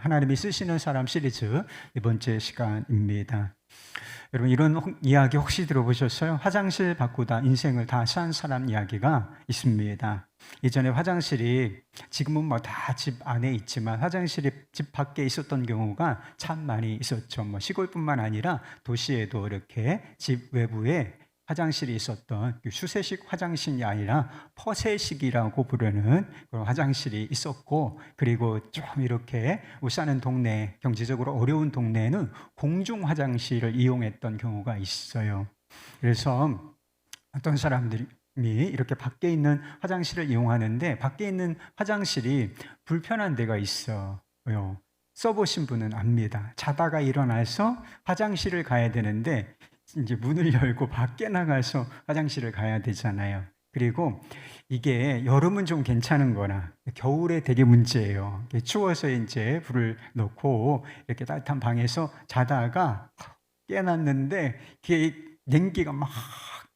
하나님이 쓰시는 사람 시리즈 2번째 시간입니다. 여러분, 이런 이야기 혹시 들어보셨어요? 화장실 바꾸다 인생을 다 산 사람 이야기가 있습니다. 예전에 화장실이, 지금은 뭐 다 집 안에 있지만 화장실이 집 밖에 있었던 경우가 참 많이 있었죠. 뭐 시골뿐만 아니라 도시에도 이렇게 집 외부에 화장실이 있었던, 수세식 화장실이 아니라 퍼세식이라고 부르는 그런 화장실이 있었고, 그리고 좀 이렇게 사는 동네, 경제적으로 어려운 동네에는 공중 화장실을 이용했던 경우가 있어요. 그래서 어떤 사람들이 이렇게 밖에 있는 화장실을 이용하는데, 밖에 있는 화장실이 불편한 데가 있어요. 써보신 분은 압니다. 자다가 일어나서 화장실을 가야 되는데 이제 문을 열고 밖에 나가서 화장실을 가야 되잖아요. 그리고 이게 여름은 좀 괜찮은 거나 겨울에 되게 문제예요. 추워서 이제 불을 넣고 이렇게 따뜻한 방에서 자다가 깨났는데 이게 냉기가 막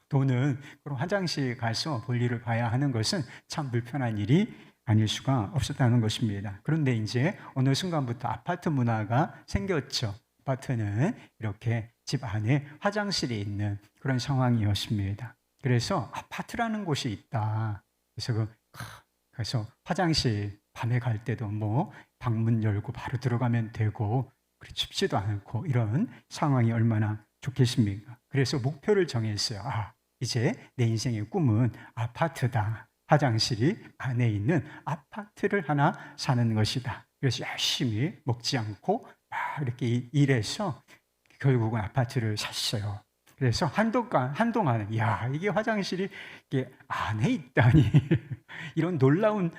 도는 그런 화장실 가서 볼일을 봐야 하는 것은 참 불편한 일이 아닐 수가 없었다는 것입니다. 그런데 이제 어느 순간부터 아파트 문화가 생겼죠. 아파트는 이렇게 집 안에 화장실이 있는 그런 상황이었습니다. 그래서 아파트라는 곳이 있다. 그래서 화장실 밤에 갈 때도 뭐 방문 열고 바로 들어가면 되고, 춥지도 않고 이런 상황이 얼마나 좋겠습니까? 그래서 목표를 정했어요. 이제 내 인생의 꿈은 아파트다. 화장실이 안에 있는 아파트를 하나 사는 것이다. 그래서 열심히 먹지 않고 막 이렇게 일해서 결국은 아파트를 샀어요. 그래서 한동안 이게 화장실이 이게 안에 있다니 이런 놀라운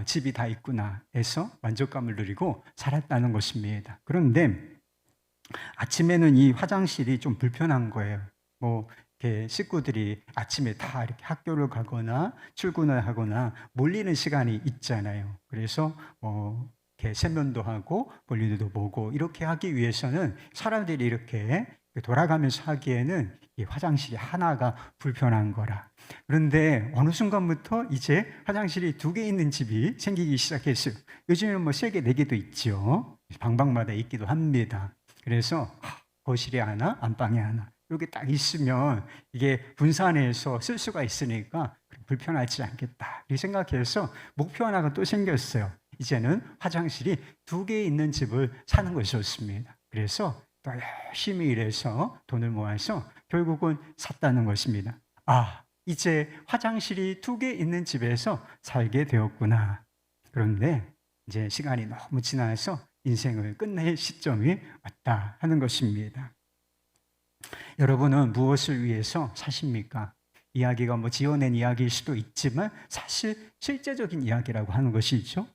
집이 다 있구나 해서 만족감을 누리고 살았다는 것입니다. 그런데 아침에는 이 화장실이 좀 불편한 거예요. 이렇게 식구들이 아침에 다 이렇게 학교를 가거나 출근을 하거나 몰리는 시간이 있잖아요. 그래서 이렇게 세면도 하고 볼일도 보고 이렇게 하기 위해서는 사람들이 이렇게 돌아가면서 하기에는 이 화장실이 하나가 불편한 거라. 그런데 어느 순간부터 이제 화장실이 2개 있는 집이 생기기 시작했어요. 요즘에는 뭐 3개, 4개도 있죠. 방방마다 있기도 합니다. 그래서 거실에 하나, 안방에 하나 이렇게 딱 있으면 이게 분산해서 쓸 수가 있으니까 불편하지 않겠다 이 생각해서 목표 하나가 또 생겼어요. 이제는 화장실이 2개 있는 집을 사는 것이었습니다. 그래서 또 열심히 일해서 돈을 모아서 결국은 샀다는 것입니다. 이제 화장실이 2개 있는 집에서 살게 되었구나. 그런데 이제 시간이 너무 지나서 인생을 끝낼 시점이 왔다 하는 것입니다. 여러분은 무엇을 위해서 사십니까? 이야기가 뭐 지어낸 이야기일 수도 있지만 사실 실제적인 이야기라고 하는 것이죠.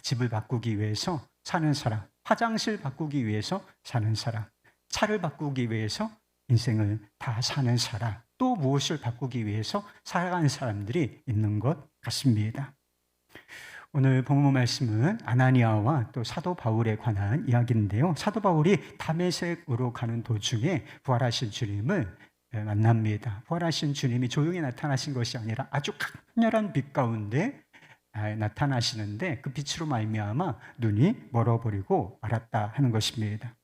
집을 바꾸기 위해서 사는 사람, 화장실 바꾸기 위해서 사는 사람, 차를 바꾸기 위해서 인생을 다 사는 사람, 또 무엇을 바꾸기 위해서 살아가는 사람들이 있는 것 같습니다. 오늘 본문 말씀은 아나니아와 또 사도 바울에 관한 이야기인데요. 사도 바울이 다메섹으로 가는 도중에 부활하신 주님을 만납니다. 부활하신 주님이 조용히 나타나신 것이 아니라 아주 강렬한 빛 가운데 나타나시는데, 그 빛으로 말미암아 눈이 멀어버리고 말았다 하는 것입니다.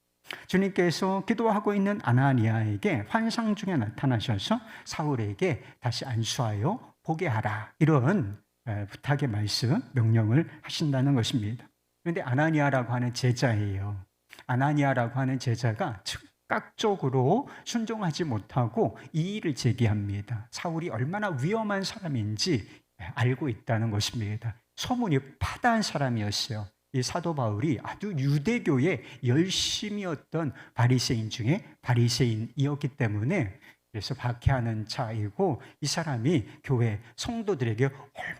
주님께서 기도하고 있는 아나니아에게 환상 중에 나타나셔서 사울에게 다시 안수하여 보게 하라, 이런 부탁의 말씀, 명령을 하신다는 것입니다. 그런데 아나니아라고 하는 제자예요. 아나니아라고 하는 제자가 즉각적으로 순종하지 못하고 이의를 제기합니다. 사울이 얼마나 위험한 사람인지 알고 있다는 것입니다. 소문이 파다한 사람이었어요. 이 사도 바울이 아주 유대교의 열심이었던 바리새인 중에 바리새인이었기 때문에, 그래서 박해하는 자이고, 이 사람이 교회 성도들에게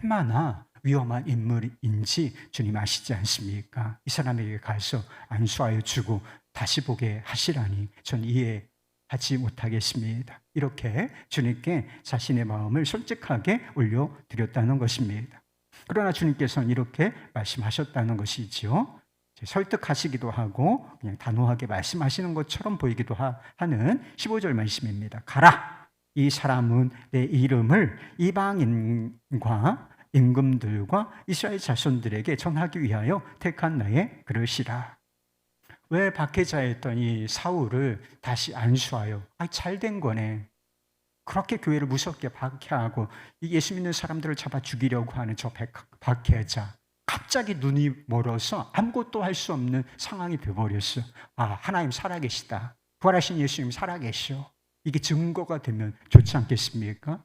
얼마나 위험한 인물인지 주님 아시지 않습니까? 이 사람에게 가서 안수하여 주고 다시 보게 하시라니 전 이해하지 못하겠습니다. 이렇게 주님께 자신의 마음을 솔직하게 올려드렸다는 것입니다. 그러나 주님께서는 이렇게 말씀하셨다는 것이지요. 설득하시기도 하고 그냥 단호하게 말씀하시는 것처럼 보이기도 하는 15절 말씀입니다. 가라! 이 사람은 내 이름을 이방인과 임금들과 이스라엘 자손들에게 전하기 위하여 택한 나의 그릇이라. 왜 박해자였던 이 사울을 다시 안수하여 잘된 거네. 그렇게 교회를 무섭게 박해하고 이 예수 믿는 사람들을 잡아 죽이려고 하는 저 박해자, 갑자기 눈이 멀어서 아무것도 할 수 없는 상황이 되어버렸어. 하나님 살아계시다. 부활하신 예수님 살아계셔. 이게 증거가 되면 좋지 않겠습니까?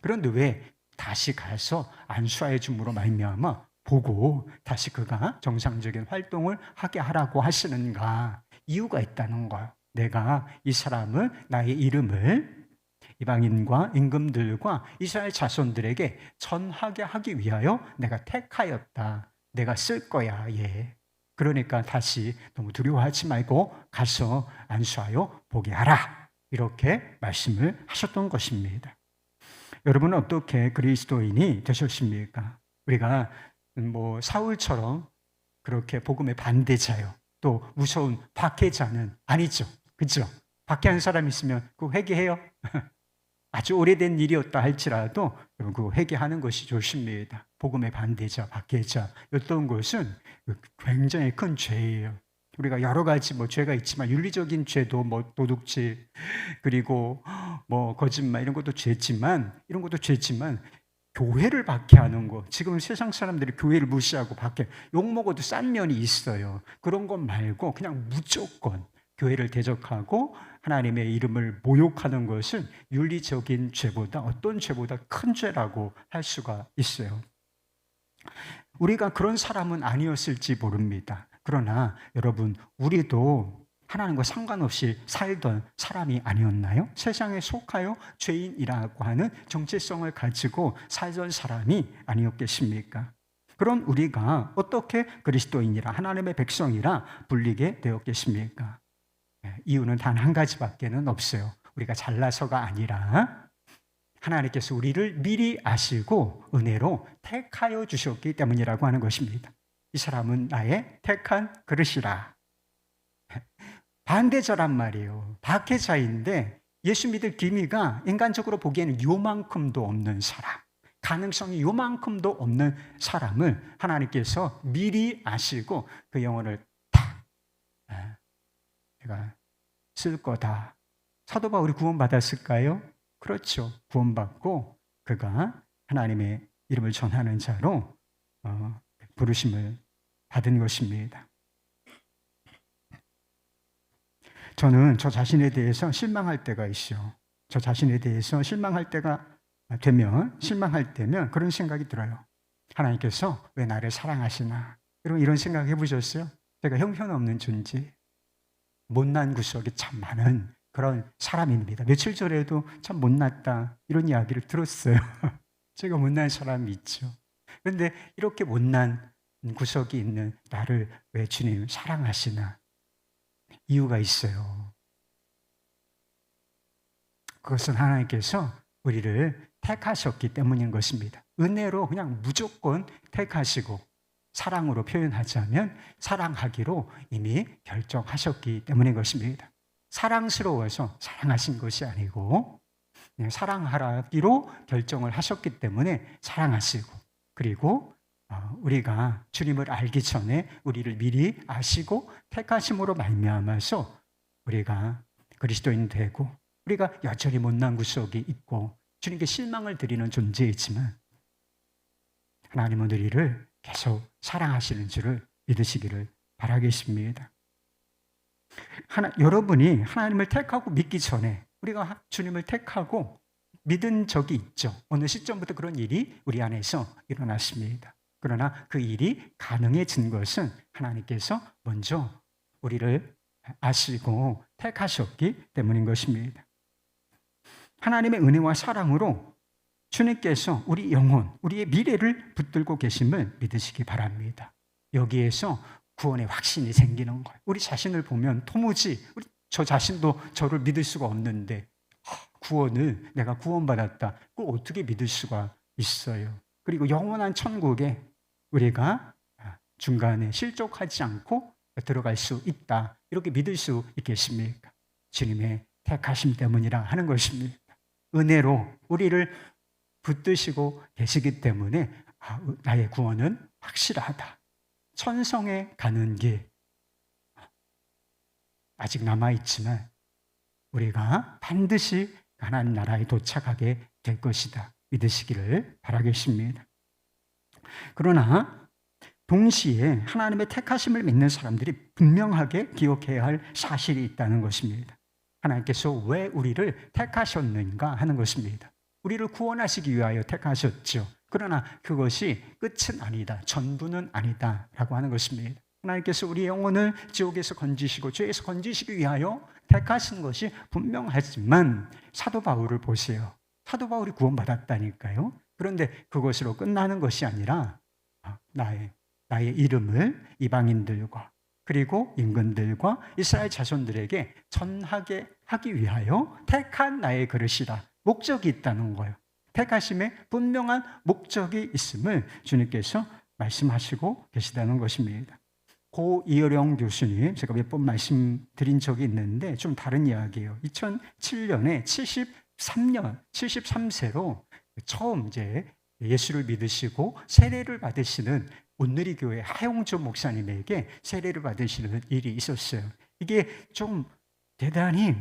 그런데 왜 다시 가서 안수하여 줌으로 말미암아 보고 다시 그가 정상적인 활동을 하게 하라고 하시는가? 이유가 있다는 거예요. 내가 이 사람을, 나의 이름을 이방인과 임금들과 이스라엘 자손들에게 전하게 하기 위하여 내가 택하였다. 내가 쓸 거야, 얘. 그러니까 다시 너무 두려워하지 말고 가서 안수하여 보게 하라. 이렇게 말씀을 하셨던 것입니다. 여러분은 어떻게 그리스도인이 되셨습니까? 우리가 사울처럼 그렇게 복음의 반대자요, 또 무서운 박해자는 아니죠. 그렇죠? 박해한 사람 있으면 그거 회개해요. 아주 오래된 일이었다 할지라도 그 회개하는 것이 좋습니다. 복음의 반대자, 박해자 어떤 것은 굉장히 큰 죄예요. 우리가 여러 가지 죄가 있지만 윤리적인 죄도 도둑질, 그리고 거짓말 이런 것도 죄지만 교회를 박해하는 거, 지금 세상 사람들이 교회를 무시하고 박해, 욕먹어도 싼 면이 있어요. 그런 것 말고 그냥 무조건 교회를 대적하고 하나님의 이름을 모욕하는 것은 윤리적인 죄보다, 어떤 죄보다 큰 죄라고 할 수가 있어요. 우리가 그런 사람은 아니었을지 모릅니다. 그러나 여러분, 우리도 하나님과 상관없이 살던 사람이 아니었나요? 세상에 속하여 죄인이라고 하는 정체성을 가지고 살던 사람이 아니었겠습니까? 그런 우리가 어떻게 그리스도인이라, 하나님의 백성이라 불리게 되었겠습니까? 이유는 단 한 가지밖에는 없어요. 우리가 잘나서가 아니라 하나님께서 우리를 미리 아시고 은혜로 택하여 주셨기 때문이라고 하는 것입니다. 이 사람은 나의 택한 그릇이라. 반대자란 말이에요. 박해자인데 예수 믿을 기미가 인간적으로 보기에는 요만큼도 없는 사람, 가능성이 요만큼도 없는 사람을 하나님께서 미리 아시고 그 영혼을 탁 내가 쓸 거다. 사도 바울이 구원받았을까요? 그렇죠. 구원받고 그가 하나님의 이름을 전하는 자로 부르심을 받은 것입니다. 저는 저 자신에 대해서 실망할 때가 있어요. 저 자신에 대해서 실망할 때면 그런 생각이 들어요. 하나님께서 왜 나를 사랑하시나? 이런 생각 해보셨어요? 제가 형편없는 존재, 못난 구석이 참 많은 그런 사람입니다. 며칠 전에도 참 못났다 이런 이야기를 들었어요. 제가 못난 사람이 있죠. 그런데 이렇게 못난 구석이 있는 나를 왜 주님 사랑하시나? 이유가 있어요. 그것은 하나님께서 우리를 택하셨기 때문인 것입니다. 은혜로 그냥 무조건 택하시고, 사랑으로 표현하자면 사랑하기로 이미 결정하셨기 때문인 것입니다. 사랑스러워서 사랑하신 것이 아니고 그냥 사랑하기로 결정을 하셨기 때문에 사랑하시고, 그리고 우리가 주님을 알기 전에 우리를 미리 아시고 택하심으로 말미암아서 우리가 그리스도인 되고, 우리가 여전히 못난 구석이 있고 주님께 실망을 드리는 존재이지만 하나님은 우리를 계속 사랑하시는 줄을 믿으시기를 바라겠습니다. 여러분이 하나님을 택하고 믿기 전에 우리가 주님을 택하고 믿은 적이 있죠. 어느 시점부터 그런 일이 우리 안에서 일어났습니다. 그러나 그 일이 가능해진 것은 하나님께서 먼저 우리를 아시고 택하셨기 때문인 것입니다. 하나님의 은혜와 사랑으로 주님께서 우리 영혼, 우리의 미래를 붙들고 계심을 믿으시기 바랍니다. 여기에서 구원의 확신이 생기는 거예요. 우리 자신을 보면 도무지 저 자신도 저를 믿을 수가 없는데 구원을, 내가 구원받았다, 그걸 어떻게 믿을 수가 있어요. 그리고 영원한 천국에 우리가 중간에 실족하지 않고 들어갈 수 있다, 이렇게 믿을 수 있겠습니까? 주님의 택하심 때문이라 하는 것입니다. 은혜로 우리를 붙드시고 계시기 때문에 나의 구원은 확실하다. 천성에 가는 길, 아직 남아있지만 우리가 반드시 하나님 나라에 도착하게 될 것이다 믿으시기를 바라겠습니다. 그러나 동시에 하나님의 택하심을 믿는 사람들이 분명하게 기억해야 할 사실이 있다는 것입니다. 하나님께서 왜 우리를 택하셨는가 하는 것입니다. 우리를 구원하시기 위하여 택하셨죠. 그러나 그것이 끝은 아니다, 전부는 아니다 라고 하는 것입니다. 하나님께서 우리의 영혼을 지옥에서 건지시고 죄에서 건지시기 위하여 택하신 것이 분명하지만 사도 바울을 보세요. 사도 바울이 구원받았다니까요. 그런데 그것으로 끝나는 것이 아니라 나의 이름을 이방인들과 그리고 임금들과 이스라엘 자손들에게 전하게 하기 위하여 택한 나의 그릇이다. 목적이 있다는 거예요. 택하심에 분명한 목적이 있음을 주님께서 말씀하시고 계시다는 것입니다. 고 이어령 교수님, 제가 몇 번 말씀드린 적이 있는데 좀 다른 이야기예요. 2007년에 73세로 처음 이제 예수를 믿으시고 세례를 받으시는 온누리 교회 하용조 목사님에게 세례를 받으시는 일이 있었어요. 이게 좀 대단히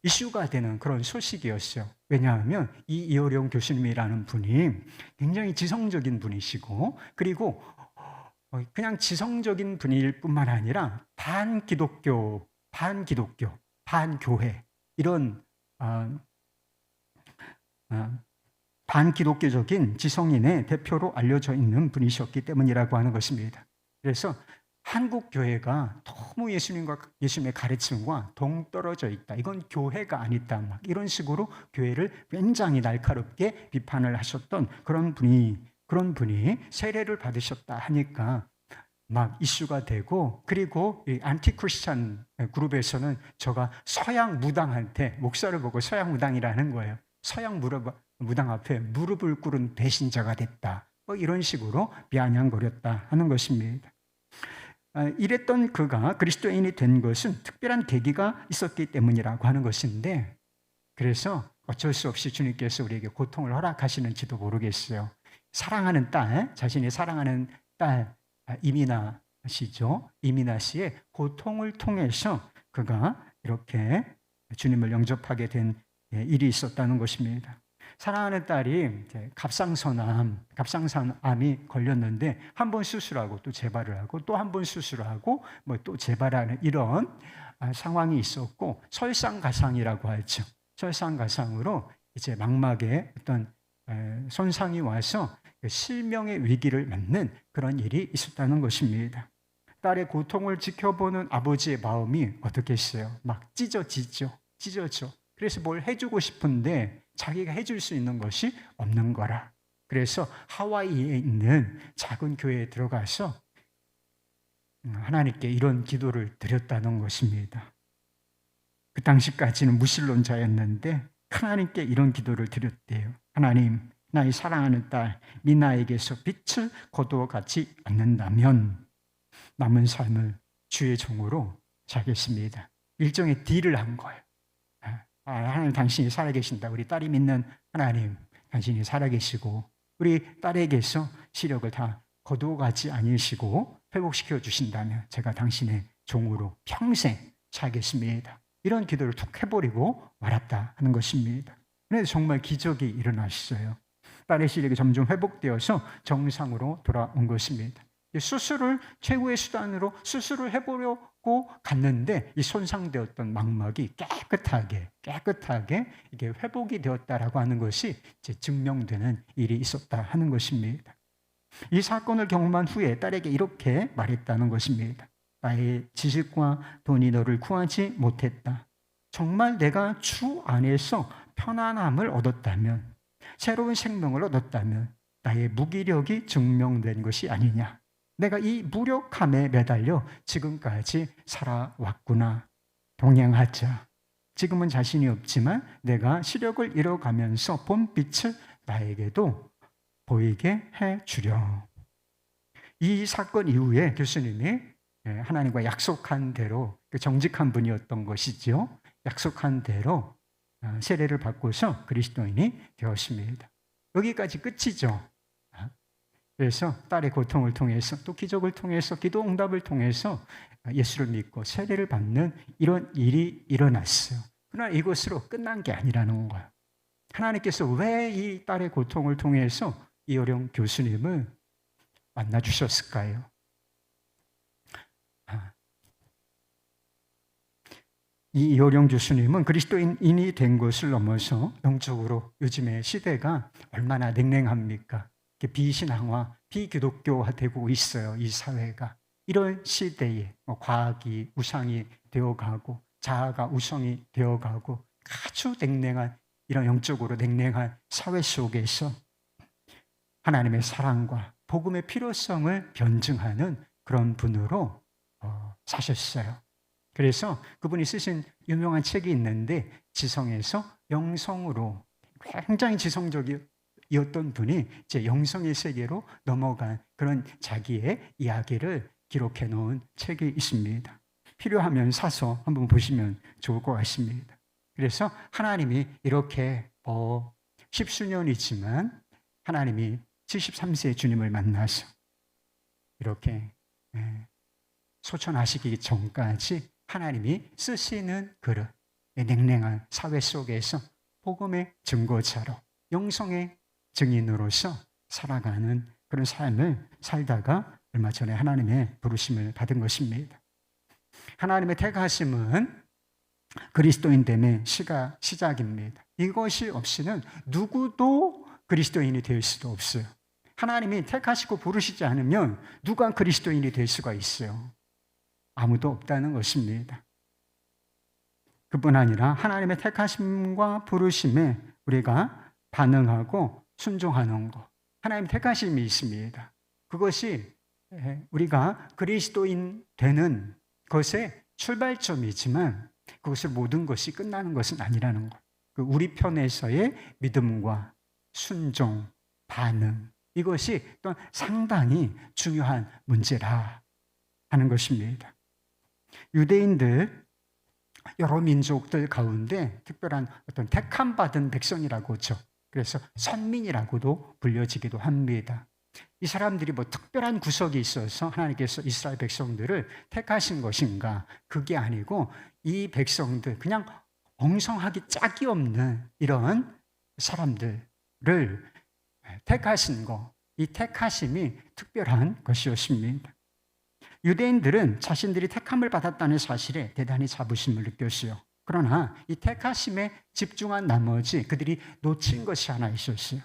이슈가 되는 그런 소식이었어요. 왜냐하면 이 이어령 교수님이라는 분이 굉장히 지성적인 분이시고 그리고 그냥 지성적인 분일 뿐만 아니라 반기독교, 반교회 이런 반기독교적인 지성인의 대표로 알려져 있는 분이셨기 때문이라고 하는 것입니다. 그래서 한국 교회가 너무 예수님의 가르침과 동떨어져 있다. 이건 교회가 아니다. 막 이런 식으로 교회를 굉장히 날카롭게 비판을 하셨던 그런 분이 세례를 받으셨다 하니까 막 이슈가 되고 그리고 이 안티크리스찬 그룹에서는 저가 서양 무당한테 목사를 보고 서양 무당이라는 거예요. 서양 무당 앞에 무릎을 꿇은 배신자가 됐다. 이런 식으로 비아냥거렸다 하는 것입니다. 이랬던 그가 그리스도인이 된 것은 특별한 계기가 있었기 때문이라고 하는 것인데 그래서 어쩔 수 없이 주님께서 우리에게 고통을 허락하시는지도 모르겠어요. 사랑하는 딸, 자신이 사랑하는 딸 이미나 씨죠. 이미나 씨의 고통을 통해서 그가 이렇게 주님을 영접하게 된 일이 있었다는 것입니다. 사랑하는 딸이 갑상선암이 걸렸는데 한 번 수술하고 또 재발을 하고 또 한 번 수술하고 또 재발하는 이런 상황이 있었고 설상가상이라고 하죠. 설상가상으로 이제 망막에 어떤 손상이 와서 실명의 위기를 맞는 그런 일이 있었다는 것입니다. 딸의 고통을 지켜보는 아버지의 마음이 어떻겠어요? 막 찢어져. 그래서 뭘 해주고 싶은데 자기가 해줄 수 있는 것이 없는 거라. 그래서 하와이에 있는 작은 교회에 들어가서 하나님께 이런 기도를 드렸다는 것입니다. 그 당시까지는 무신론자였는데 하나님께 이런 기도를 드렸대요. 하나님, 나의 사랑하는 딸 미나에게서 빛을 거두어가지 않는다면 남은 삶을 주의 종으로 살겠습니다. 일종의 딜을 한 거예요. 하나님 당신이 살아계신다. 우리 딸이 믿는 하나님 당신이 살아계시고 우리 딸에게서 시력을 다 거두어가지 않으시고 회복시켜 주신다면 제가 당신의 종으로 평생 살겠습니다. 이런 기도를 툭 해버리고 말았다 하는 것입니다. 그래서 정말 기적이 일어났어요. 딸의 시력이 점점 회복되어서 정상으로 돌아온 것입니다. 수술을 최고의 수단으로 수술을 해보려고 갔는데 이 손상되었던 망막이 깨끗하게 이게 회복이 되었다라고 하는 것이 이제 증명되는 일이 있었다 하는 것입니다. 이 사건을 경험한 후에 딸에게 이렇게 말했다는 것입니다. 나의 지식과 돈이 너를 구하지 못했다. 정말 내가 주 안에서 편안함을 얻었다면, 새로운 생명을 얻었다면 나의 무기력이 증명된 것이 아니냐. 내가 이 무력함에 매달려 지금까지 살아왔구나. 동행하자. 지금은 자신이 없지만 내가 시력을 잃어가면서 본 빛을 나에게도 보이게 해주려. 이 사건 이후에 교수님이 하나님과 약속한 대로 정직한 분이었던 것이죠. 약속한 대로 세례를 받고서 그리스도인이 되었습니다. 여기까지 끝이죠. 그래서 딸의 고통을 통해서 또 기적을 통해서 기도 응답을 통해서 예수를 믿고 세례를 받는 이런 일이 일어났어요. 그러나 이것으로 끝난 게 아니라는 거예요. 하나님께서 왜 이 딸의 고통을 통해서 이어령 교수님을 만나 주셨을까요? 이 이어령 교수님은 그리스도인이 된 것을 넘어서 영적으로 요즘의 시대가 얼마나 냉랭합니까? 비신앙화, 비기독교화되고 있어요. 이 사회가. 이런 시대에 과학이 우상이 되어가고 자아가 우상이 되어가고 아주 냉랭한 이런 영적으로 냉랭한 사회 속에서 하나님의 사랑과 복음의 필요성을 변증하는 그런 분으로 사셨어요. 그래서 그분이 쓰신 유명한 책이 있는데 지성에서 영성으로 굉장히 지성적이었던 분이 이제 영성의 세계로 넘어간 그런 자기의 이야기를 기록해 놓은 책이 있습니다. 필요하면 사서 한번 보시면 좋을 것 같습니다. 그래서 하나님이 이렇게 10수년이지만 하나님이 73세의 주님을 만나서 이렇게 소천하시기 전까지 하나님이 쓰시는 그릇, 냉랭한 사회 속에서 복음의 증거자로 영성의 증인으로서 살아가는 그런 삶을 살다가 얼마 전에 하나님의 부르심을 받은 것입니다. 하나님의 택하심은 그리스도인됨의 시작입니다. 이것이 없이는 누구도 그리스도인이 될 수도 없어요. 하나님이 택하시고 부르시지 않으면 누가 그리스도인이 될 수가 있어요? 아무도 없다는 것입니다. 그뿐 아니라 하나님의 택하심과 부르심에 우리가 반응하고 순종하는 것, 하나님의 택하심이 있습니다. 그것이 우리가 그리스도인 되는 것의 출발점이지만 그것을 모든 것이 끝나는 것은 아니라는 것. 우리 편에서의 믿음과 순종, 반응, 이것이 또 상당히 중요한 문제라 하는 것입니다. 유대인들, 여러 민족들 가운데 특별한 어떤 택함 받은 백성이라고 하죠. 그래서 선민이라고도 불려지기도 합니다. 이 사람들이 뭐 특별한 구석이 있어서 하나님께서 이스라엘 백성들을 택하신 것인가? 그게 아니고 이 백성들, 그냥 엉성하기 짝이 없는 이런 사람들을 택하신 것, 이 택하심이 특별한 것이었습니다. 유대인들은 자신들이 택함을 받았다는 사실에 대단히 자부심을 느꼈어요. 그러나 이 택하심에 집중한 나머지 그들이 놓친 것이 하나 있었어요.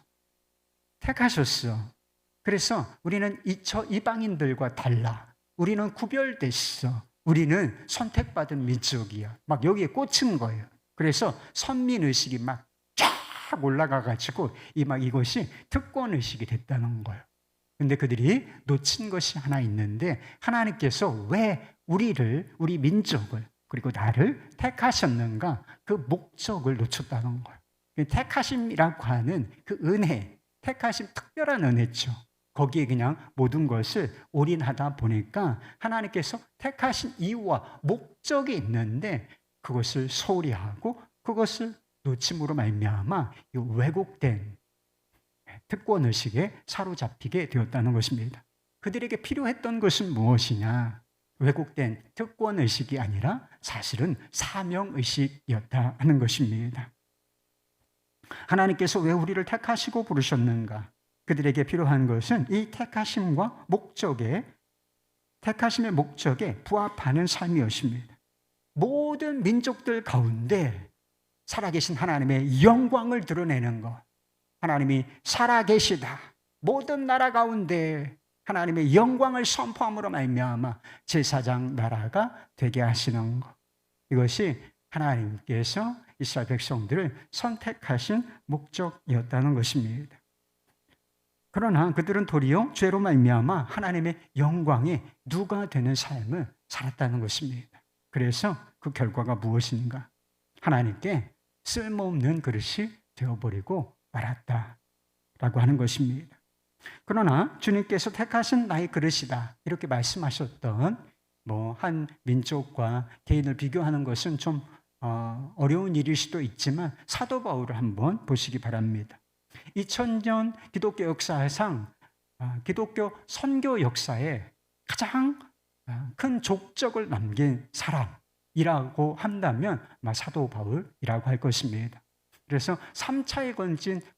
택하셨어. 그래서 우리는 이방인들과 달라. 우리는 구별됐어. 우리는 선택받은 민족이야. 막 여기에 꽂힌 거예요. 그래서 선민의식이 막 쫙 올라가가지고 이것이 특권의식이 됐다는 거예요. 근데 그들이 놓친 것이 하나 있는데 하나님께서 왜 우리 민족을 그리고 나를 택하셨는가? 그 목적을 놓쳤다는 거예요. 택하심이라고 하는 그 은혜, 택하심 특별한 은혜죠. 거기에 그냥 모든 것을 올인하다 보니까 하나님께서 택하신 이유와 목적이 있는데 그것을 소홀히 하고 그것을 놓침으로 말미암아 왜곡된 특권의식에 사로잡히게 되었다는 것입니다. 그들에게 필요했던 것은 무엇이냐? 왜곡된 특권의식이 아니라 사실은 사명의식이었다 하는 것입니다. 하나님께서 왜 우리를 택하시고 부르셨는가? 그들에게 필요한 것은 이 택하심과 택하심의 목적에 부합하는 삶이었습니다. 모든 민족들 가운데 살아계신 하나님의 영광을 드러내는 것. 하나님이 살아계시다. 모든 나라 가운데 하나님의 영광을 선포함으로 말미암아 제사장 나라가 되게 하시는 것. 이것이 하나님께서 이스라엘 백성들을 선택하신 목적이었다는 것입니다. 그러나 그들은 도리어 죄로 말미암아 하나님의 영광에 누가 되는 삶을 살았다는 것입니다. 그래서 그 결과가 무엇인가? 하나님께 쓸모없는 그릇이 되어버리고 말았다라고 하는 것입니다. 그러나 주님께서 택하신 나의 그릇이다 이렇게 말씀하셨던 한 민족과 개인을 비교하는 것은 좀 어려운 일일 수도 있지만 사도 바울을 한번 보시기 바랍니다. 2000년 기독교 역사상 기독교 선교 역사에 가장 큰 족적을 남긴 사람이라고 한다면 아마 사도 바울이라고 할 것입니다. 그래서 3차에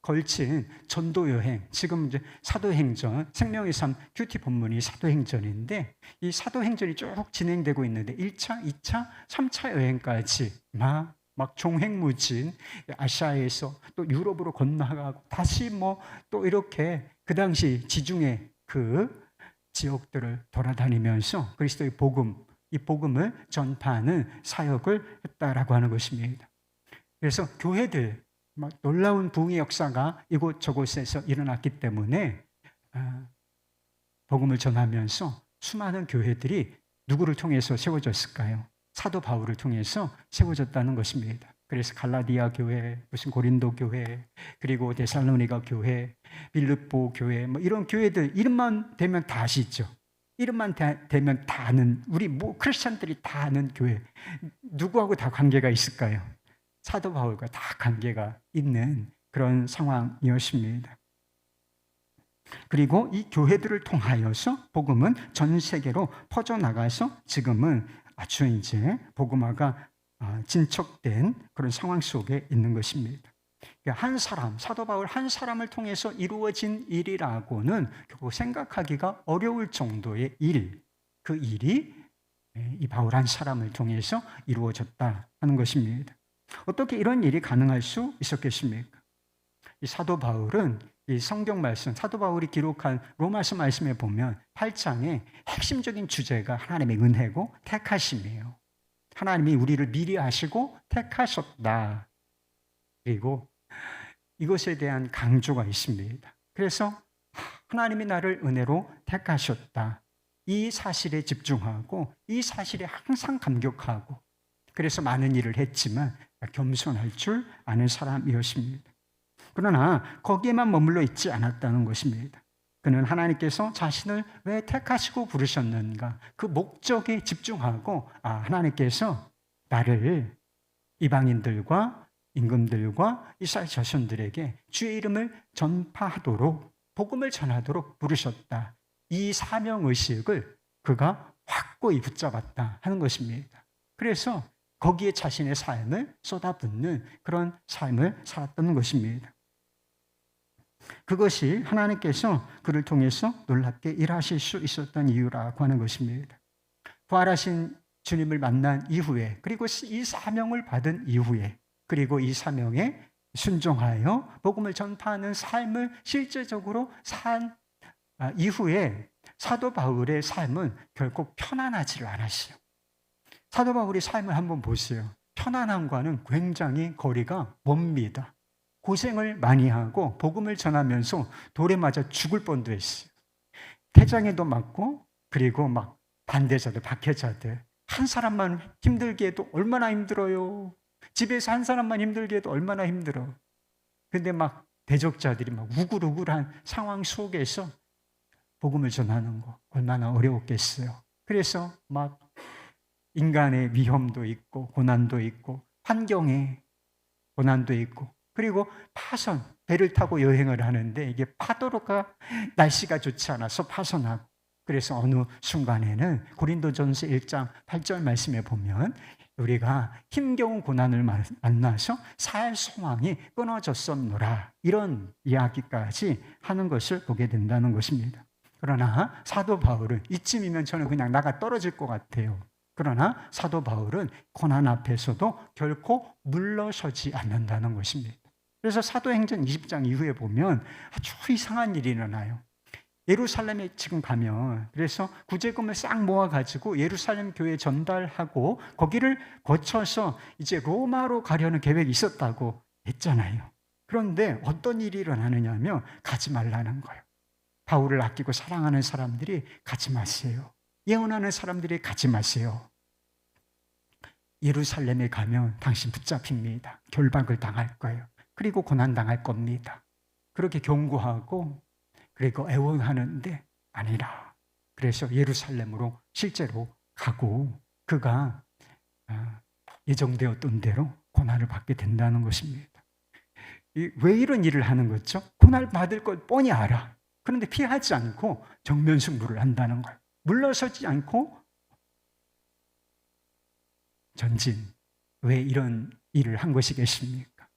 걸친 전도 여행, 지금 이제 사도행전, 생명의 삶 큐티 본문이 사도행전인데, 이 사도행전이 쭉 진행되고 있는데 1차, 2차, 3차 여행까지 막 종횡무진 아시아에서 또 유럽으로 건너가고 다시 또 이렇게 그 당시 지중해 그 지역들을 돌아다니면서 그리스도의 복음, 이 복음을 전파하는 사역을 했다라고 하는 것입니다. 그래서 교회들, 놀라운 부흥의 역사가 이곳저곳에서 일어났기 때문에 복음을 전하면서 수많은 교회들이 누구를 통해서 세워졌을까요? 사도 바울을 통해서 세워졌다는 것입니다. 그래서 갈라디아 교회, 무슨 고린도 교회, 그리고 데살로니가 교회, 빌립보 교회, 이런 교회들 이름만 대면 다 아시죠? 이름만 대면 다 아는, 우리 크리스찬들이 다 아는 교회, 누구하고 다 관계가 있을까요? 사도 바울과 다 관계가 있는 그런 상황이었습니다. 그리고 이 교회들을 통하여서 복음은 전 세계로 퍼져나가서 지금은 아주 이제 복음화가 진척된 그런 상황 속에 있는 것입니다. 한 사람, 사도 바울 한 사람을 통해서 이루어진 일이라고는 결국 생각하기가 어려울 정도의 일, 그 일이 이 바울 한 사람을 통해서 이루어졌다 하는 것입니다. 어떻게 이런 일이 가능할 수 있었겠습니까? 이 사도 바울은 이 성경 말씀, 사도 바울이 기록한 로마서 말씀에 보면 8장의 핵심적인 주제가 하나님의 은혜고 택하심이에요. 하나님이 우리를 미리 아시고 택하셨다. 그리고 이것에 대한 강조가 있습니다. 그래서 하나님이 나를 은혜로 택하셨다. 이 사실에 집중하고 이 사실에 항상 감격하고 그래서 많은 일을 했지만 겸손할 줄 아는 사람이었습니다. 그러나 거기에만 머물러 있지 않았다는 것입니다. 그는 하나님께서 자신을 왜 택하시고 부르셨는가, 그 목적에 집중하고 하나님께서 나를 이방인들과 임금들과 이스라엘 자손들에게 주의 이름을 전파하도록, 복음을 전하도록 부르셨다. 이 사명의식을 그가 확고히 붙잡았다 하는 것입니다. 그래서 거기에 자신의 삶을 쏟아붓는 그런 삶을 살았던 것입니다. 그것이 하나님께서 그를 통해서 놀랍게 일하실 수 있었던 이유라고 하는 것입니다. 부활하신 주님을 만난 이후에, 그리고 이 사명을 받은 이후에, 그리고 이 사명에 순종하여 복음을 전파하는 삶을 실제적으로 산 이후에 사도 바울의 삶은 결코 편안하지를 않았어요. 사도 바울의 삶을 한번 보세요. 편안함과는 굉장히 거리가 멉니다. 고생을 많이 하고 복음을 전하면서 돌에 맞아 죽을 뻔도 했어요. 태장에도 맞고, 그리고 반대자들, 박해자들, 한 사람만 힘들게 해도 얼마나 힘들어요. 집에서 한 사람만 힘들게 해도 얼마나 힘들어. 근데 대적자들이 우글우글한 상황 속에서 복음을 전하는 거 얼마나 어려웠겠어요. 그래서 인간의 위험도 있고 고난도 있고 환경에 고난도 있고, 그리고 파선, 배를 타고 여행을 하는데 이게 파도가 날씨가 좋지 않아서 파선하고, 그래서 어느 순간에는 고린도전서 1장 8절 말씀에 보면 우리가 힘겨운 고난을 만나서 살 소망이 끊어졌었노라, 이런 이야기까지 하는 것을 보게 된다는 것입니다. 그러나 사도 바울은 이쯤이면 저는 그냥 나가 떨어질 것 같아요. 그러나 사도 바울은 고난 앞에서도 결코 물러서지 않는다는 것입니다. 그래서 사도행전 20장 이후에 보면 아주 이상한 일이 일어나요. 예루살렘에 지금 가면, 그래서 구제금을 싹 모아가지고 예루살렘 교회에 전달하고 거기를 거쳐서 이제 로마로 가려는 계획이 있었다고 했잖아요. 그런데 어떤 일이 일어나느냐 하면 가지 말라는 거예요. 바울을 아끼고 사랑하는 사람들이 가지 마세요. 예언하는 사람들이 가지 마세요. 예루살렘에 가면 당신 붙잡힙니다. 결박을 당할 거예요. 그리고 고난당할 겁니다. 그렇게 경고하고 그리고 애원하는데 아니라, 그래서 예루살렘으로 실제로 가고 그가 예정되었던 대로 고난을 받게 된다는 것입니다. 왜 이런 일을 하는 거죠? 고난을 받을 걸 뻔히 알아. 그런데 피하지 않고 정면 승부를 한다는 거예요. 물러서지 않고 전진. 왜 이런 일을 한 것이겠습니까?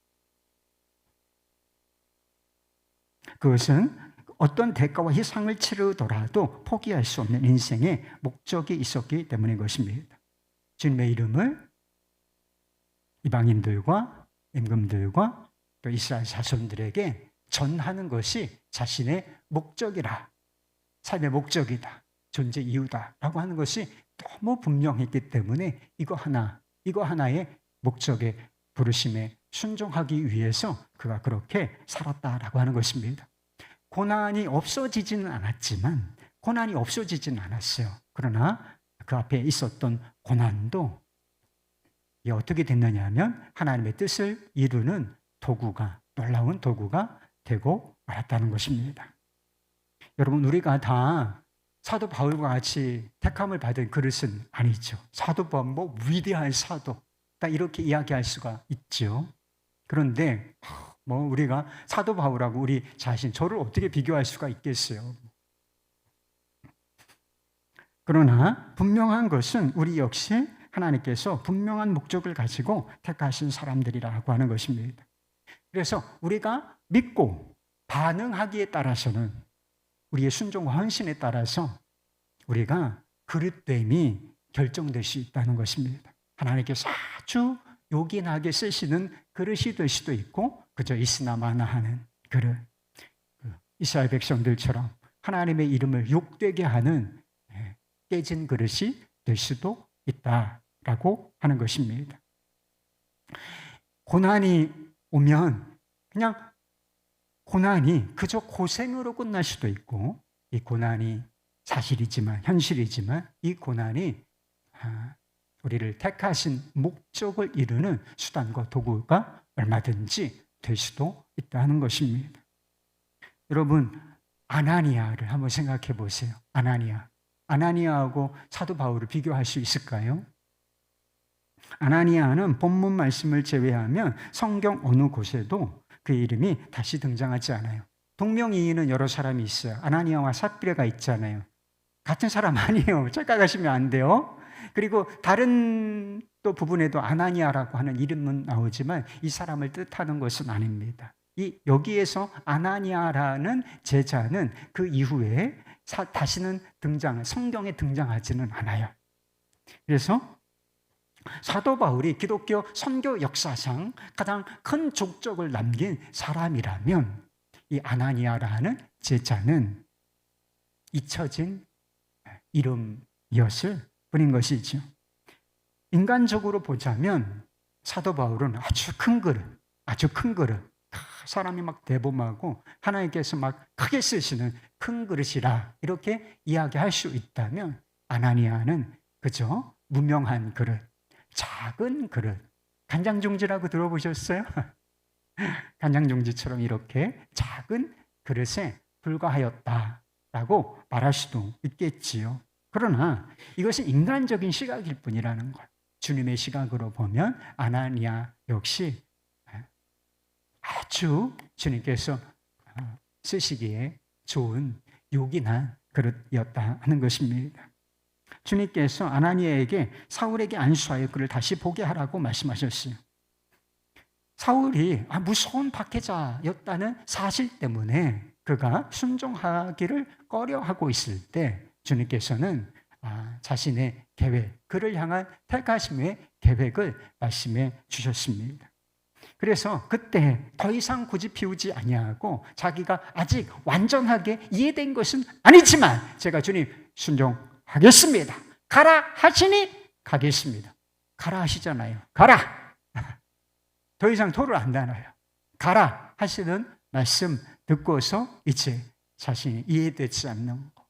그것은 어떤 대가와 희생을 치르더라도 포기할 수 없는 인생의 목적이 있었기 때문인 것입니다. 주님의 이름을 이방인들과 임금들과 또 이스라엘 자손들에게 전하는 것이 자신의 목적이라, 삶의 목적이다, 존재 이유다라고 하는 것이 너무 분명했기 때문에 이거 하나의 목적의 부르심에 순종하기 위해서 그가 그렇게 살았다라고 하는 것입니다. 고난이 없어지지는 않았어요. 그러나 그 앞에 있었던 고난도 어떻게 됐느냐 하면 하나님의 뜻을 이루는 놀라운 도구가 되고 말았다는 것입니다. 여러분, 우리가 다 사도 바울과 같이 택함을 받은 그릇은 아니죠. 사도 바울 위대한 사도, 딱 이렇게 이야기할 수가 있죠. 그런데 우리가 사도 바울하고 우리 자신, 저를 어떻게 비교할 수가 있겠어요? 그러나 분명한 것은 우리 역시 하나님께서 분명한 목적을 가지고 택하신 사람들이라고 하는 것입니다. 그래서 우리가 믿고 반응하기에 따라서는, 우리의 순종과 헌신에 따라서 우리가 그릇됨이 결정될 수 있다는 것입니다. 하나님께서 아주 요긴하게 쓰시는 그릇이 될 수도 있고, 그저 있으나 마나 하는 그릇, 이스라엘 백성들처럼 하나님의 이름을 욕되게 하는 깨진 그릇이 될 수도 있다라고 하는 것입니다. 고난이 오면 그냥 고난이 그저 고생으로 끝날 수도 있고, 이 고난이 현실이지만 이 고난이 우리를 택하신 목적을 이루는 수단과 도구가 얼마든지 될 수도 있다는 것입니다. 여러분, 아나니아를 한번 생각해 보세요. 아나니아하고 사도 바울을 비교할 수 있을까요? 아나니아는 본문 말씀을 제외하면 성경 어느 곳에도 그 이름이 다시 등장하지 않아요. 동명이인은 여러 사람이 있어요. 아나니아와 삽비라가 있잖아요. 같은 사람 아니에요. 착각하시면 안 돼요. 그리고 다른 또 부분에도 아나니아라고 하는 이름은 나오지만 이 사람을 뜻하는 것은 아닙니다. 여기에서 아나니아라는 제자는 그 이후에 다시는 성경에 등장하지는 않아요. 그래서 사도 바울이 기독교 선교 역사상 가장 큰 족적을 남긴 사람이라면 이 아나니아라는 제자는 잊혀진 이름이었을 뿐인 것이죠. 인간적으로 보자면 사도 바울은 아주 큰 그릇, 사람이 막 대범하고 하나님께서 막 크게 쓰시는 큰 그릇이라 이렇게 이야기할 수 있다면, 아나니아는 그저 무명한 그릇, 작은 그릇, 간장종지라고 들어보셨어요? 간장종지처럼 이렇게 작은 그릇에 불과하였다라고 말할 수도 있겠지요. 그러나 이것은 인간적인 시각일 뿐이라는 것. 주님의 시각으로 보면 아나니아 역시 아주 주님께서 쓰시기에 좋은 요긴한 그릇이었다 하는 것입니다. 주님께서 아나니아에게 사울에게 안수하여 그를 다시 보게 하라고 말씀하셨어요. 사울이 무서운 박해자였다는 사실 때문에 그가 순종하기를 꺼려하고 있을 때 주님께서는 자신의 계획, 그를 향한 택하심의 계획을 말씀해 주셨습니다. 그래서 그때 더 이상 굳이 피우지 아니하고 자기가 아직 완전하게 이해된 것은 아니지만 제가 주님 순종하겠습니다. 가라 하시니 가겠습니다. 가라 하시잖아요. 가라. 더 이상 토를 안 나눠요. 가라 하시는 말씀 듣고서 이제 자신이 이해되지 않는 것,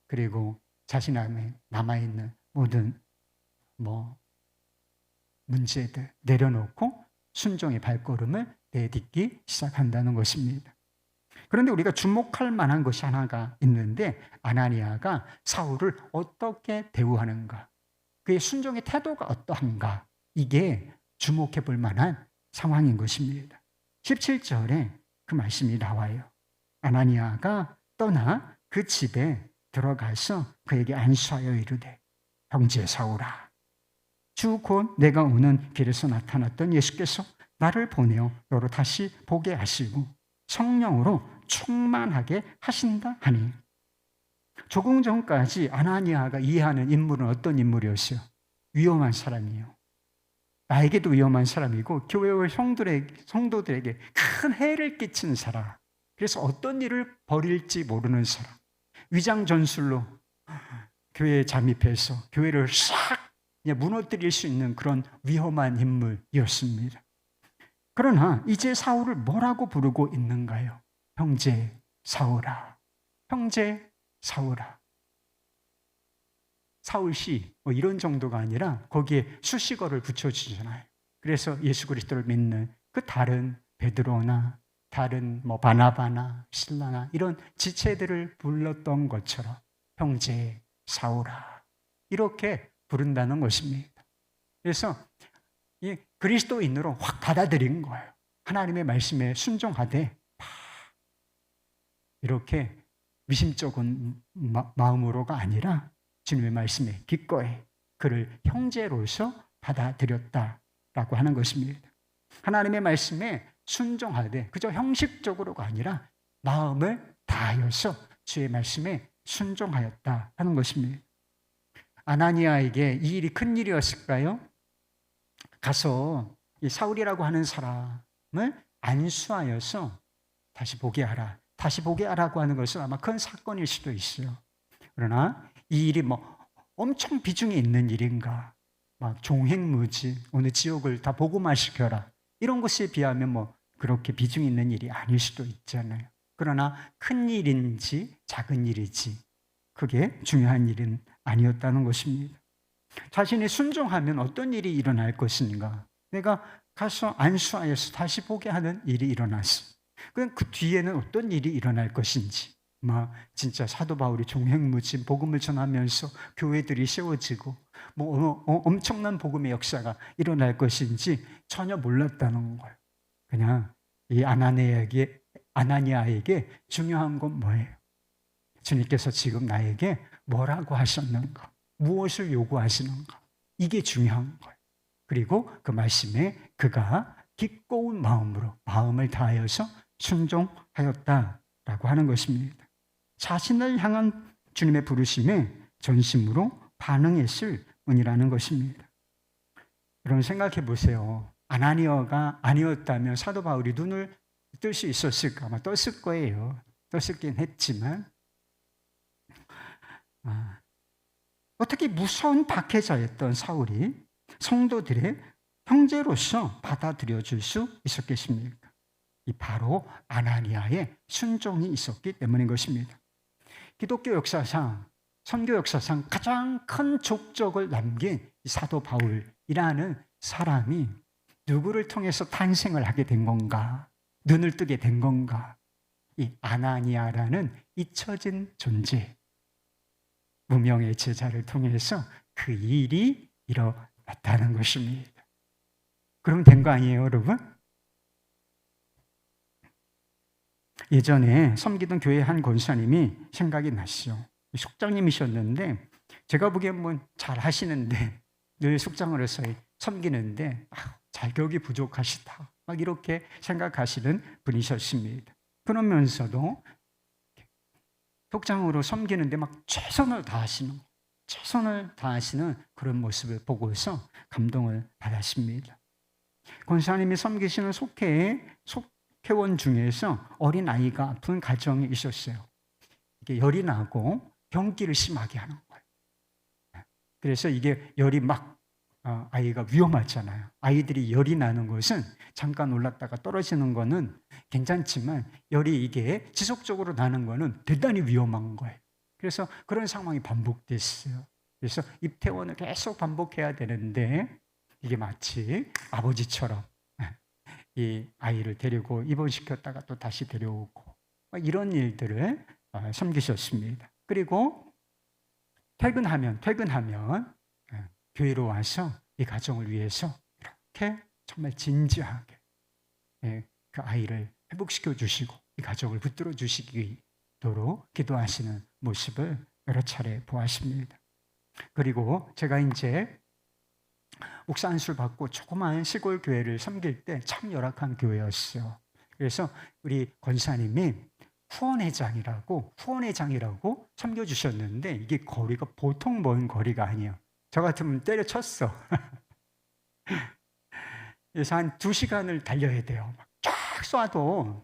그리고 자신 안에 남아있는 모든 문제들 내려놓고 순종의 발걸음을 내딛기 시작한다는 것입니다. 그런데 우리가 주목할 만한 것이 하나가 있는데, 아나니아가 사울을 어떻게 대우하는가, 그의 순종의 태도가 어떠한가, 이게 주목해 볼 만한 상황인 것입니다. 17절에 그 말씀이 나와요. 아나니아가 떠나 그 집에 들어가서 그에게 안수하여 이르되 형제 사울아 주 곧 내가 오는 길에서 나타났던 예수께서 나를 보내어 너로 다시 보게 하시고 성령으로 충만하게 하신다 하니 조금 전까지 아나니아가 이해하는 인물은 어떤 인물이었어요? 위험한 사람이에요. 나에게도 위험한 사람이고 교회의 성도들에게 큰 해를 끼치는 사람. 그래서 어떤 일을 벌일지 모르는 사람. 위장 전술로 교회에 잠입해서 교회를 싹 무너뜨릴 수 있는 그런 위험한 인물이었습니다. 그러나 이제 사울을 뭐라고 부르고 있는가요? 형제 사울아. 형제 사울아. 사울씨 이런 정도가 아니라 거기에 수식어를 붙여주잖아요. 그래서 예수 그리스도를 믿는 그 다른 베드로나 다른 바나바나 실라나 이런 지체들을 불렀던 것처럼 형제 사울아 이렇게 부른다는 것입니다. 그래서 이 그리스도인으로 확 받아들인 거예요. 하나님의 말씀에 순종하되 이렇게 미심쩍은 마음으로가 아니라 주님의 말씀에 기꺼이 그를 형제로서 받아들였다라고 하는 것입니다. 하나님의 말씀에 순종하되 그저 형식적으로가 아니라 마음을 다하여서 주의 말씀에 순종하였다 하는 것입니다. 아나니아에게 이 일이 큰 일이었을까요? 가서 이 사울이라고 하는 사람을 안수하여서 다시 보게 하라. 다시 보게 하라고 하는 것은 아마 큰 사건일 수도 있어요. 그러나 이 일이 엄청 비중이 있는 일인가? 막 종횡무진 어느 지역을 다 복음화시켜라. 이런 것에 비하면 그렇게 비중 있는 일이 아닐 수도 있잖아요. 그러나 큰 일인지 작은 일이지 그게 중요한 일은 아니었다는 것입니다. 자신이 순종하면 어떤 일이 일어날 것인가? 내가 가서 안수하여서 다시 보게 하는 일이 일어났어. 그 뒤에는 어떤 일이 일어날 것인지 진짜 사도 바울이 종횡무진 복음을 전하면서 교회들이 세워지고 엄청난 복음의 역사가 일어날 것인지 전혀 몰랐다는 거예요. 그냥 이 아나니아에게 중요한 건 뭐예요? 주님께서 지금 나에게 뭐라고 하셨는가? 무엇을 요구하시는가? 이게 중요한 거예요. 그리고 그 말씀에 그가 기꺼운 마음으로 마음을 다하여서 순종하였다라고 하는 것입니다. 자신을 향한 주님의 부르심에 전심으로 반응했을 뿐이라는 것입니다. 여러분 생각해 보세요. 아나니아가 아니었다면 사도 바울이 눈을 뜰 수 있었을까? 아마 떴을 거예요. 떴었긴 했지만 어떻게 무서운 박해자였던 사울이 성도들의 형제로서 받아들여 줄 수 있었겠습니까? 이 바로 아나니아의 순종이 있었기 때문인 것입니다. 기독교 역사상, 선교 역사상 가장 큰 족적을 남긴 사도 바울이라는 사람이 누구를 통해서 탄생을 하게 된 건가? 눈을 뜨게 된 건가? 이 아나니아라는 잊혀진 존재, 무명의 제자를 통해서 그 일이 일어났다는 것입니다. 그러면 된 거 아니에요, 여러분? 예전에 섬기던 교회 한 권사님이 생각이 났어요. 숙장님이셨는데 제가 보기엔 잘 하시는데 늘 숙장으로서 섬기는데 자격이 부족하시다. 막 이렇게 생각하시는 분이셨습니다. 그러면서도 숙장으로 섬기는데 최선을 다하시는 그런 모습을 보고서 감동을 받았습니다. 권사님이 섬기시는 속회원 중에서 어린 아이가 아픈 가정이 있었어요. 이게 열이 나고 경기를 심하게 하는 거예요. 그래서 이게 열이 아이가 위험하잖아요. 아이들이 열이 나는 것은 잠깐 올랐다가 떨어지는 거는 괜찮지만 열이 이게 지속적으로 나는 거는 대단히 위험한 거예요. 그래서 그런 상황이 반복됐어요. 그래서 입퇴원을 계속 반복해야 되는데 이게 마치 아버지처럼 이 아이를 데리고 입원시켰다가 또 다시 데려오고 이런 일들을 섬기셨습니다. 그리고 퇴근하면 교회로 와서 이 가정을 위해서 이렇게 정말 진지하게 그 아이를 회복시켜 주시고 이 가정을 붙들어 주시기 없도록 기도하시는 모습을 여러 차례 보았습니다. 그리고 제가 이제 목사 안수를 받고 조그마한 시골 교회를 섬길 때 참 열악한 교회였어요. 그래서 우리 권사님이 후원회장이라고 섬겨주셨는데 이게 거리가 보통 먼 거리가 아니에요. 저 같으면 때려쳤어. 그래서 한 2시간을 달려야 돼요. 쫙 쏴도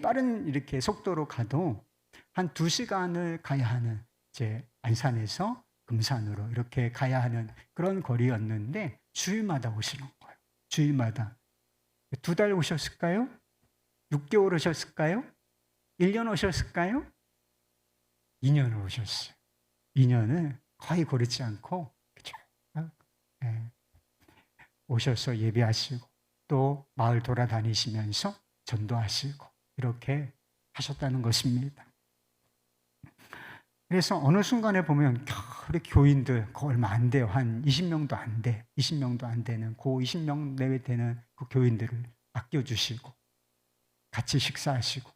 빠른 이렇게 속도로 가도 한 2시간을 가야 하는, 이제 안산에서 금산으로 이렇게 가야 하는 그런 거리였는데 주일마다 오시는 거예요. 주일마다. 2달 오셨을까요? 6개월 오셨을까요? 1년 오셨을까요? 2년을 오셨어요. 2년을 거의 고르지 않고 그죠? 오셔서 예배하시고 또 마을 돌아다니시면서 전도하시고 이렇게 하셨다는 것입니다. 그래서 어느 순간에 보면 우리 교인들 얼마 안 돼요. 한 20명도 안 돼. 20명도 안 되는 그 20명 내외 되는 그 교인들을 아껴주시고 같이 식사하시고,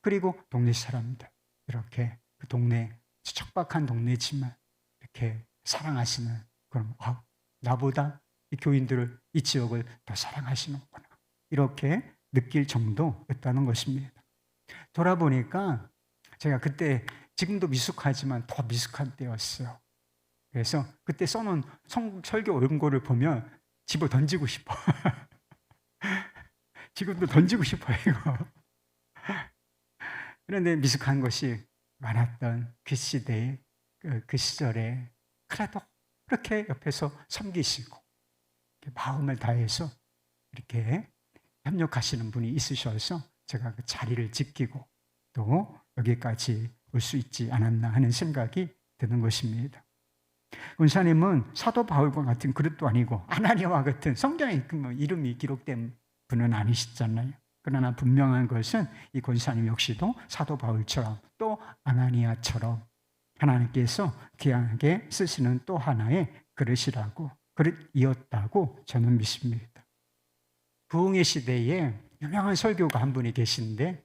그리고 동네 사람들 이렇게 그 동네, 척박한 동네지만 이렇게 사랑하시는 그런, 나보다 이 교인들을, 이 지역을 더 사랑하시는구나 이렇게 느낄 정도였다는 것입니다. 돌아보니까 제가 그때, 지금도 미숙하지만 더 미숙한 때였어요. 그래서 그때 써놓은 설교 원고를 보면 집어 던지고 싶어. 지금도 던지고 싶어요, 이거. 그런데 미숙한 것이 많았던 그 시대에, 그 시절에 그래도 그렇게 옆에서 섬기시고 마음을 다해서 이렇게 협력하시는 분이 있으셔서 제가 그 자리를 지키고 또 여기까지 올 수 있지 않았나 하는 생각이 드는 것입니다. 권사님은 사도 바울과 같은 그릇도 아니고 아나니아와 같은 성경에 이름이 기록된 분은 아니시잖아요. 그러나 분명한 것은 이 권사님 역시도 사도 바울처럼 또 아나니아처럼 하나님께서 귀하게 쓰시는 또 하나의 그릇이라고, 그릇이었다고 저는 믿습니다. 부흥의 시대에 유명한 설교가 한 분이 계신데,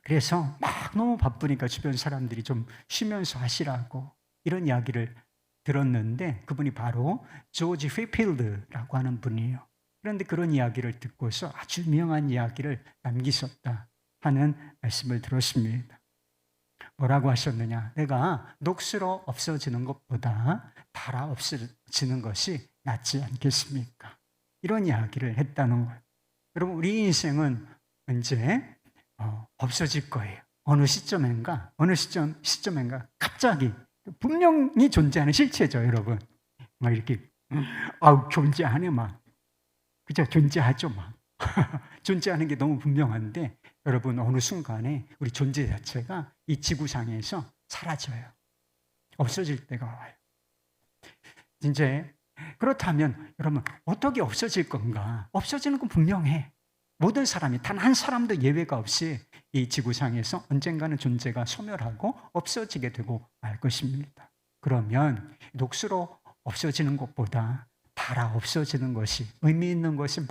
그래서 막 너무 바쁘니까 주변 사람들이 좀 쉬면서 하시라고 이런 이야기를 들었는데, 그분이 바로 조지 휘필드라고 하는 분이에요. 그런데 그런 이야기를 듣고서 아주 유명한 이야기를 남기셨다 하는 말씀을 들었습니다. 뭐라고 하셨느냐? 내가 녹슬어 없어지는 것보다 닳아 없어지는 것이 낫지 않겠습니까? 이런 이야기를 했다는 거예요. 여러분, 우리 인생은 언제 없어질 거예요. 어느 시점인가 갑자기 분명히 존재하는 실체죠, 여러분. 막 이렇게 존재하네 막. 그죠? 존재하죠 막. 존재하는 게 너무 분명한데, 여러분 어느 순간에 우리 존재 자체가 이 지구상에서 사라져요. 없어질 때가 와요. 이제 그렇다면 여러분 어떻게 없어질 건가? 없어지는 건 분명해. 모든 사람이 단 한 사람도 예외가 없이 이 지구상에서 언젠가는 존재가 소멸하고 없어지게 되고 말 것입니다. 그러면 녹슬어 없어지는 것보다 닳아 없어지는 것이, 의미 있는 것이 막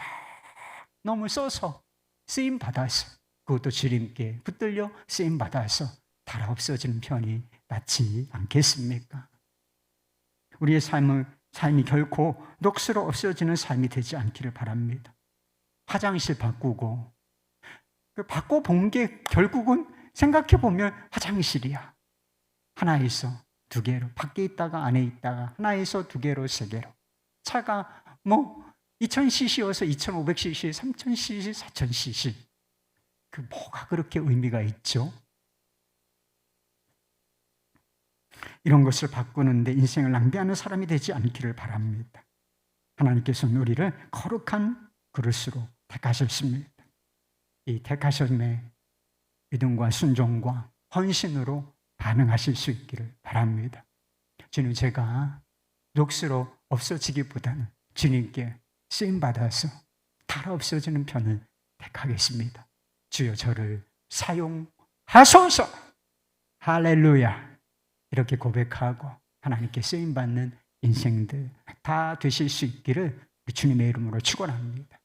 너무 써서 쓰임 받아서, 그것도 주님께 붙들려 쓰임 받아서 닳아 없어지는 편이 낫지 않겠습니까? 우리의 삶이 결코 녹슬어 없어지는 삶이 되지 않기를 바랍니다. 화장실 바꾸고, 바꿔본 게 결국은 생각해보면 화장실이야. 하나에서 2개로, 밖에 있다가 안에 있다가 하나에서 2개로 3개로. 차가 2000cc여서 2500cc, 3000cc, 4000cc. 그 뭐가 그렇게 의미가 있죠? 이런 것을 바꾸는데 인생을 낭비하는 사람이 되지 않기를 바랍니다. 하나님께서는 우리를 거룩한 그릇으로 택하셨습니다. 이 택하심에 믿음과 순종과 헌신으로 반응하실 수 있기를 바랍니다. 주님, 제가 녹슬어 없어지기보다는 주님께 쓰임받아서 닳아 없어지는 편을 택하겠습니다. 주여 저를 사용하소서. 할렐루야. 이렇게 고백하고 하나님께 쓰임받는 인생들 다 되실 수 있기를 주님의 이름으로 축원합니다.